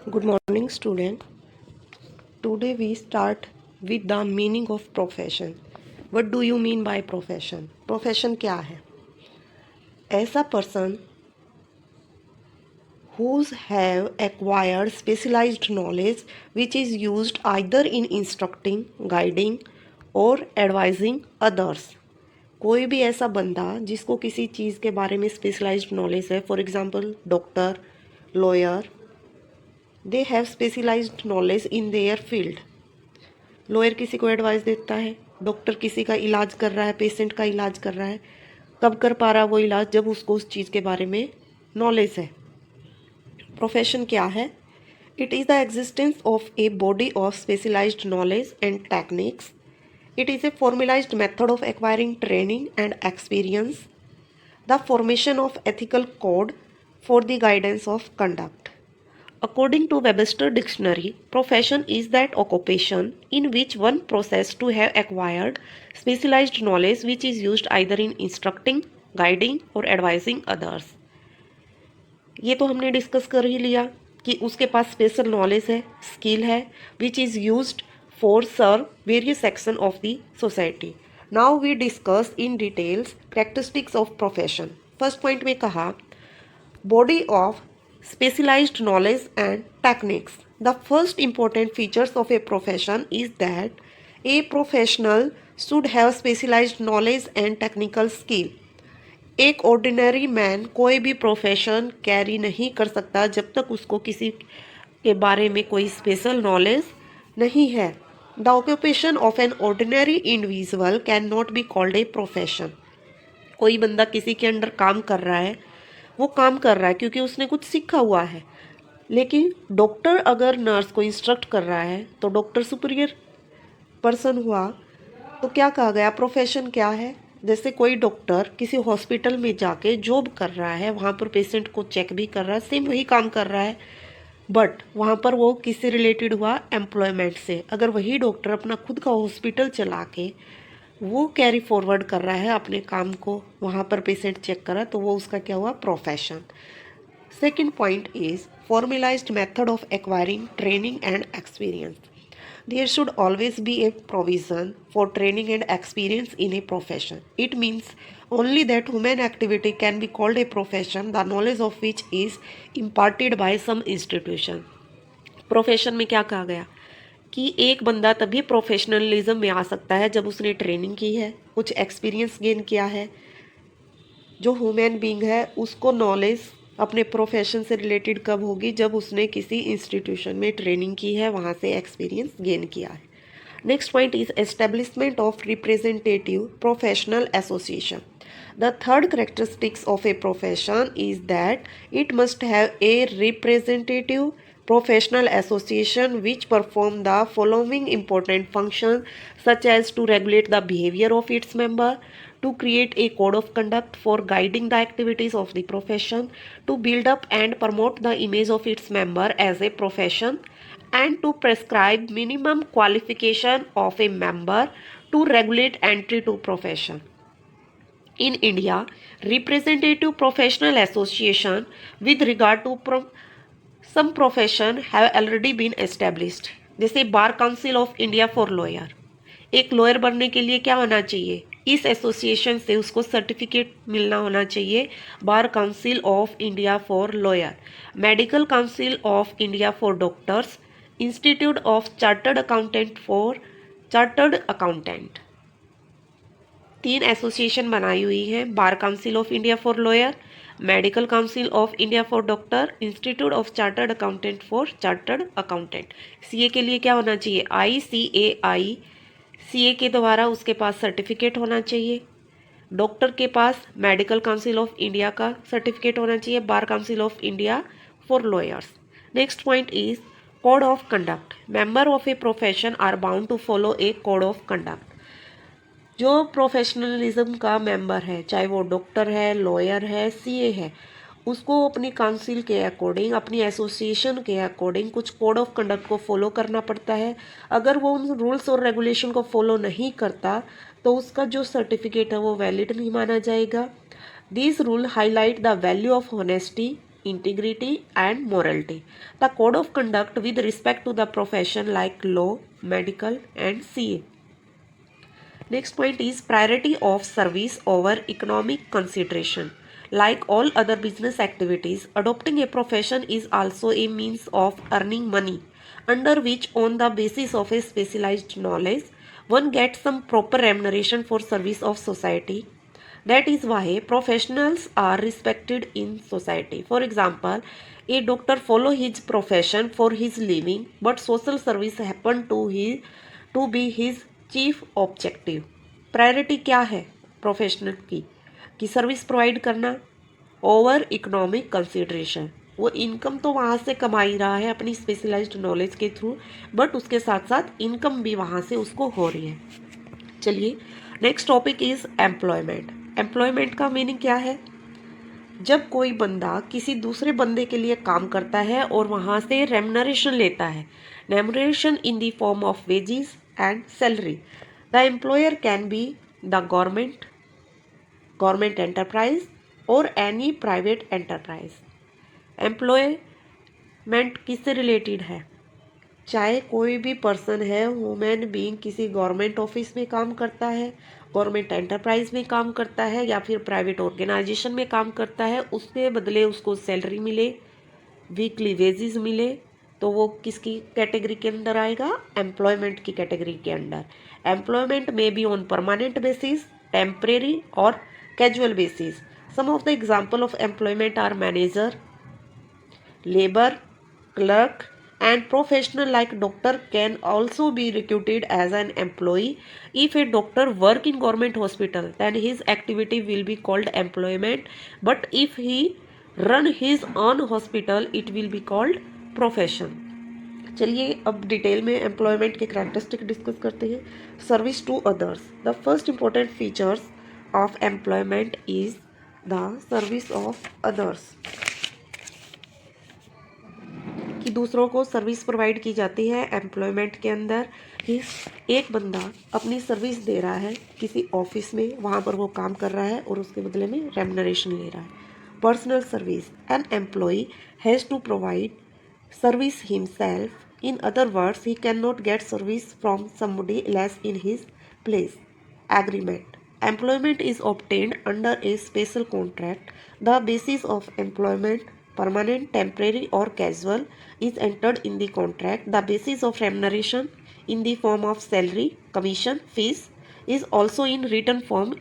Good morning, student. Today we start with the meaning of profession. What do you mean by profession? Profession क्या है? ऐसा person who have acquired specialized knowledge which is used either in instructing, guiding or advising others. कोई भी ऐसा बंदा जिसको किसी चीज़ के बारे में स्पेशलाइज्ड नॉलेज है, for example doctor, lawyer, they have specialised knowledge in their field. Lawyer किसी को एडवाइस देता है, डॉक्टर किसी का इलाज कर रहा है, पेशेंट का इलाज कर रहा है. कब कर पा रहा है वो इलाज? जब उसको उस चीज़ के बारे में नॉलेज है. प्रोफेशन क्या है? It is the existence of a body of specialized knowledge and techniques. It is a formulized method of acquiring training and experience. The formation of ethical code for the guidance of conduct. According to Webster Dictionary, profession is that occupation in which one process to have acquired specialized knowledge which is used either in instructing, guiding or advising others. ये तो हमने discuss कर ही लिया कि उसके पास special knowledge है, skill है, which is used for serve various section of the society. Now we discuss in details characteristics of profession. First point में कहा body of specialized knowledge and techniques. The first important features of a profession is that a professional should have specialized knowledge and technical skill. एक ordinary man कोई भी profession carry नहीं कर सकता जब तक उसको किसी के बारे में कोई स्पेशल नॉलेज नहीं है. The occupation of an ordinary individual can not be called a profession. कोई बंदा किसी के अंडर काम कर रहा है, वो काम कर रहा है क्योंकि उसने कुछ सीखा हुआ है. लेकिन डॉक्टर अगर नर्स को इंस्ट्रक्ट कर रहा है तो डॉक्टर सुपीरियर पर्सन हुआ, तो क्या कहा गया? प्रोफेशन क्या है? जैसे कोई डॉक्टर किसी हॉस्पिटल में जाके जॉब कर रहा है, वहाँ पर पेशेंट को चेक भी कर रहा है, सेम वही काम कर रहा है, बट वहाँ पर वो किससे रिलेटेड हुआ? एम्प्लॉयमेंट से. अगर वही डॉक्टर अपना खुद का हॉस्पिटल चला के वो कैरी फॉरवर्ड कर रहा है अपने काम को, वहाँ पर पेशेंट चेक करा, तो वो उसका क्या हुआ? Profession. Second point is formulized method of acquiring training and experience. There should always be a provision for training and experience in a profession. It means only that human activity can be called a profession, the knowledge of which is imparted by some institution. Profession में क्या कहा गया कि एक बंदा तभी professionalism में आ सकता है जब उसने ट्रेनिंग की है, कुछ एक्सपीरियंस गेन किया है. जो ह्यूमन बीइंग है उसको नॉलेज अपने प्रोफेशन से रिलेटेड कब होगी? जब उसने किसी इंस्टीट्यूशन में ट्रेनिंग की है, वहाँ से एक्सपीरियंस गेन किया है. Next point is establishment of representative professional association. The third characteristics of a profession is that it must have a representative professional association which perform the following important functions such as to regulate the behavior of its member, to create a code of conduct for guiding the activities of the profession, to build up and promote the image of its member as a profession, and to prescribe minimum qualification of a member to regulate entry to profession. In India, representative professional association with regard to some profession have already been established. जैसे बार council of India for lawyer. एक lawyer बनने के लिए क्या होना चाहिए? इस association से उसको सर्टिफिकेट मिलना होना चाहिए. Bar council of India for lawyer, medical council of India for doctors, institute of chartered accountant for chartered accountant. 3 association बनाई हुई हैं. बार council of India for lawyer, medical council of India for doctor, institute of chartered accountant for chartered accountant. CA के लिए क्या होना चाहिए? ICAI. CA के द्वारा उसके पास सर्टिफिकेट होना चाहिए. डॉक्टर के पास मेडिकल काउंसिल ऑफ इंडिया का सर्टिफिकेट होना चाहिए. Bar council of India for lawyers. Next point is code of conduct. Member of a profession are bound to follow a code of conduct. जो professionalism का member है, चाहे वो doctor है, lawyer है, सीए है, उसको अपनी काउंसिल के अकॉर्डिंग, अपनी एसोसिएशन के अकॉर्डिंग कुछ कोड ऑफ कंडक्ट को फॉलो करना पड़ता है. अगर वो उन रूल्स और रेगुलेशन को फॉलो नहीं करता तो उसका जो सर्टिफिकेट है वो वैलिड नहीं माना जाएगा. These rules highlight the value of honesty, integrity and morality. The code of conduct with respect to the profession like law, medical and CA. Next point is priority of service over economic consideration. Like all other business activities, adopting a profession is also a means of earning money, under which on the basis of a specialized knowledge, one gets some proper remuneration for service of society. That is why professionals are respected in society. For example, a doctor follow his profession for his living, but social service happen to be his chief objective. Priority क्या है professional की कि service provide करना over economic consideration. वो income तो वहाँ से कमा ही रहा है अपनी स्पेशलाइज्ड नॉलेज के थ्रू, बट उसके साथ साथ इनकम भी वहाँ से उसको हो रही है। चलिए next topic is employment. Employment का मीनिंग क्या है? जब कोई बंदा किसी दूसरे बंदे के लिए काम करता है और वहाँ से रेम्युनरेशन लेता है, remuneration in the form of wages and salary. The employer can be the government enterprise और एनी प्राइवेट एंटरप्राइज। एम्प्लॉयमेंट किससे रिलेटेड है? चाहे कोई भी पर्सन है, ह्यूमन बीइंग किसी गवर्नमेंट ऑफिस में काम करता है, गवर्नमेंट एंटरप्राइज में काम करता है या फिर प्राइवेट ऑर्गेनाइजेशन में काम करता है, उसके बदले उसको सैलरी मिले, वीकली वेजेस मिले, तो वो किसकी कैटेगरी के अंदर आएगा? एम्प्लॉयमेंट की कैटेगरी के अंदर। एम्प्लॉयमेंट में be on permanent basis, temporary और casual basis. Some of the example of employment are manager, labour, clerk and professional like doctor can also be recruited as an employee. If a doctor work in government hospital, then his activity will be called employment, but if he run his own hospital, it will be called profession. चलिए अब detail में employment के characteristic discuss करते हैं। Service to others. The first important features of employment is the service of others, कि दूसरों को service provide की जाती है एम्प्लॉयमेंट के अंदर। कि एक बंदा अपनी सर्विस दे रहा है किसी ऑफिस में, वहाँ पर वो काम कर रहा है और उसके बदले में रेम्युनरेशन ले रहा है। Personal service, an employ has to provide service himself, in other words he can not get service from somebody less in his place. Agreement, employment is obtained under a special contract. The basis of employment, permanent, temporary or casual, is entered in the contract. The basis of remuneration in the form of salary, commission, fees is also in written form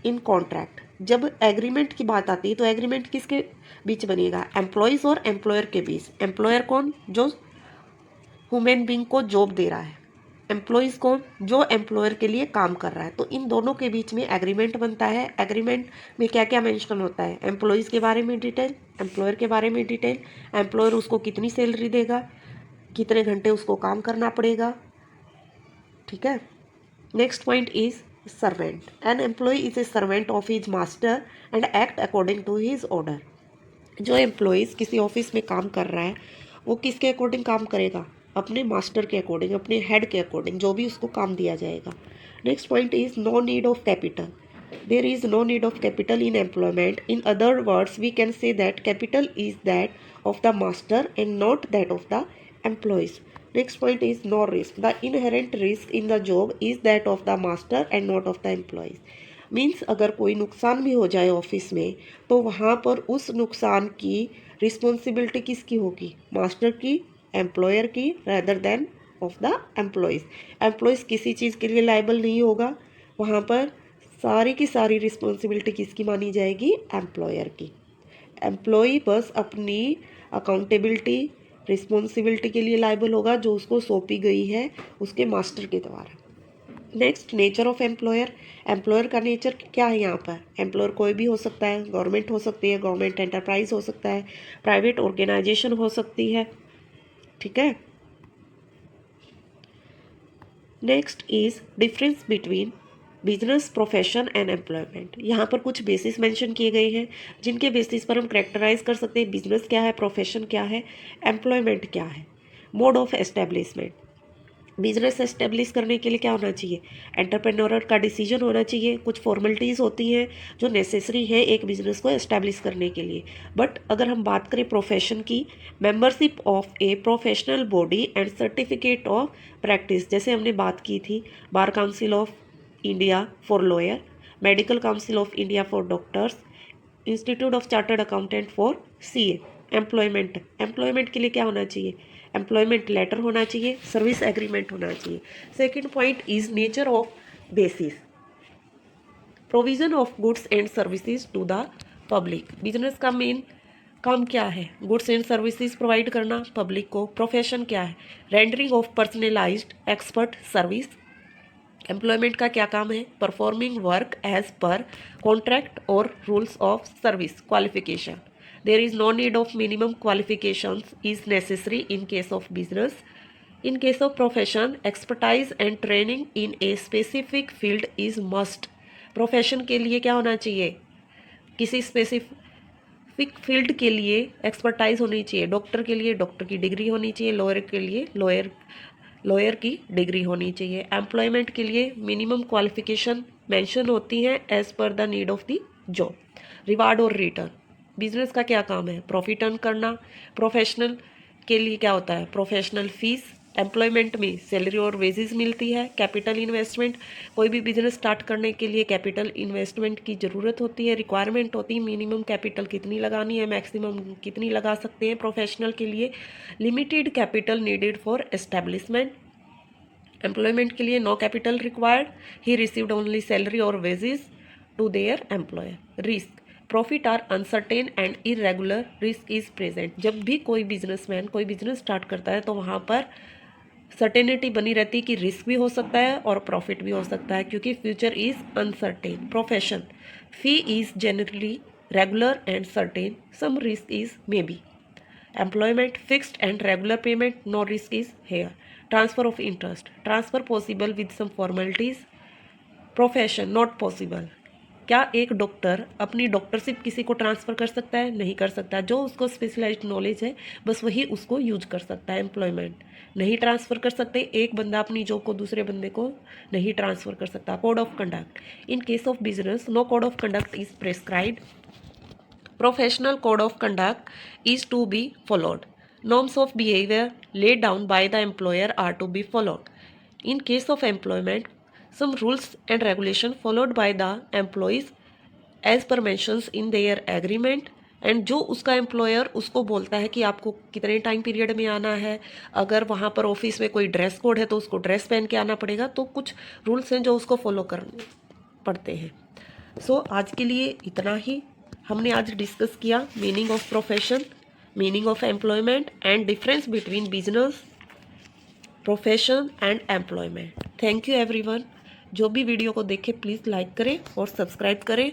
in contract. जब agreement की बात आती है तो agreement किसके बीच बनेगा? Employees और employer के बीच। एम्प्लॉयर कौन? जो ह्यूमन बीइंग को जॉब दे रहा है। एम्प्लॉयज़ कौन? जो एम्प्लॉयर के लिए काम कर रहा है। तो इन दोनों के बीच में एग्रीमेंट बनता है। एग्रीमेंट में क्या क्या मेंशन होता है? एम्प्लॉयज़ के बारे में डिटेल, एम्प्लॉयर के बारे में डिटेल, एम्प्लॉयर उसको कितनी सैलरी देगा, कितने घंटे उसको काम करना पड़ेगा। ठीक है। Next point is servant. An employ is a servant of his master and act according to his order. जो एम्प्लॉयज़ किसी ऑफिस में काम कर रहा है वो किसके अकॉर्डिंग काम करेगा? अपने मास्टर के अकॉर्डिंग, अपने हेड के अकॉर्डिंग, जो भी उसको काम दिया जाएगा। Next point is no need of capital. There is no need of capital in employment. In other words we can say that capital is that of the master and not that of the employees. Next point is no risk. The inherent risk in the job is that of the master and not of the employees. Means अगर कोई नुकसान भी हो जाए office में तो वहाँ पर उस नुकसान की रिस्पॉन्सिबिलिटी किसकी होगी? मास्टर की, एम्प्लॉयर की, rather than of the employees. Employees किसी चीज़ के लिए लायबल नहीं होगा, वहाँ पर सारी की सारी रिस्पॉन्सिबिलिटी किसकी मानी जाएगी? एम्प्लॉयर की। एम्प्लॉय बस अपनी अकाउंटेबिलिटी, रिस्पॉन्सिबिलिटी के लिए लायबल होगा जो उसको सौंपी गई है उसके मास्टर के द्वारा। Next, nature of employer. Employer का नेचर क्या है यहाँ पर? एम्प्लॉयर कोई भी हो सकता है, गवर्नमेंट हो सकती है, गवर्नमेंट एंटरप्राइज हो सकता है, प्राइवेट ऑर्गेनाइजेशन हो सकती है। ठीक है। Next is difference between business, profession and employment. यहाँ पर कुछ बेसिस मेंशन किए गए हैं जिनके बेसिस पर हम करेक्टराइज कर सकते हैं बिजनेस क्या है, प्रोफेशन क्या है, एम्प्लॉयमेंट क्या है। Mode of establishment. Business establish करने के लिए क्या होना चाहिए, एंटरप्रेन्योर का डिसीजन होना चाहिए, कुछ फॉर्मेलिटीज़ होती हैं जो नेसेसरी है एक बिजनेस को एस्टेब्लिश करने के लिए। बट अगर हम बात करें प्रोफेशन की, membership of a professional body and certificate of practice, जैसे हमने बात की थी बार council of India for lawyer, medical council of India for doctors, institute of chartered accountant for CA. Employment के लिए क्या होना चाहिए, एम्प्लॉयमेंट लेटर होना चाहिए, सर्विस एग्रीमेंट होना चाहिए। Second point is nature of basis, provision of goods and services to the public. Business का मेन काम क्या है, गुड्स एंड सर्विसेज प्रोवाइड करना पब्लिक को। प्रोफेशन क्या है, rendering of personalized expert service. Employment का क्या काम है, performing work as per contract और rules of service. Qualification, there is no need of minimum qualifications is necessary in case of business. In case of profession, expertise and training in a specific field is must. Profession के लिए क्या होना चाहिए, किसी specific field के लिए expertise होनी चाहिए। डॉक्टर के लिए डॉक्टर की डिग्री होनी चाहिए, लॉयर के लिए लॉयर की डिग्री होनी चाहिए। एम्प्लॉयमेंट के लिए मिनिमम क्वालिफिकेशन मेंशन होती हैं as per the need of the job. Reward और रिटर्न, बिजनेस का क्या काम है, प्रॉफिट अर्न करना। प्रोफेशनल के लिए क्या होता है, प्रोफेशनल फीस। एम्प्लॉयमेंट में सैलरी और वेजेस मिलती है। कैपिटल इन्वेस्टमेंट, कोई भी बिजनेस स्टार्ट करने के लिए कैपिटल इन्वेस्टमेंट की ज़रूरत होती है, रिक्वायरमेंट होती है। मिनिमम कैपिटल कितनी लगानी है, मैक्सिमम कितनी लगा सकते हैं। प्रोफेशनल के लिए limited capital needed for establishment. Employment के लिए no capital required, he received only salary और wages to their employer. Risk, profit are uncertain and irregular, risk is present. जब भी कोई बिजनेसमैन कोई बिजनेस स्टार्ट करता है तो वहाँ पर सर्टेनिटी बनी रहती है कि रिस्क भी हो सकता है और प्रॉफिट भी हो सकता है, क्योंकि future is uncertain. Profession, fee is generally regular and certain, some risk is may be. Employment, fixed and regular payment, no risk is here. Transfer of interest, transfer possible with some formalities. Profession, not possible. क्या एक doctor अपनी डॉक्टरशिप किसी को transfer कर सकता है, नहीं कर सकता। जो उसको स्पेशलाइज्ड नॉलेज है बस वही उसको यूज कर सकता है। एम्प्लॉयमेंट नहीं ट्रांसफ़र कर सकते, एक बंदा अपनी जॉब को दूसरे बंदे को नहीं ट्रांसफ़र कर सकता। Code of conduct, in case of business no code of conduct is prescribed. Professional code of conduct is to be followed. Norms of behaviour laid down by the employer are to be followed. In case of employment, some rules and regulation followed by the employees as per mentions in their agreement. And जो उसका employer उसको बोलता है कि आपको कितने time period में आना है, अगर वहाँ पर ऑफिस में कोई ड्रेस कोड है तो उसको ड्रेस पहन के आना पड़ेगा। तो कुछ रूल्स हैं जो उसको फॉलो करने पड़ते हैं। सो आज के लिए इतना ही। हमने आज डिस्कस किया meaning of profession, meaning of employment and difference between business, profession and employment. Thank you everyone. जो भी वीडियो को देखे प्लीज़ लाइक करें और सब्सक्राइब करें।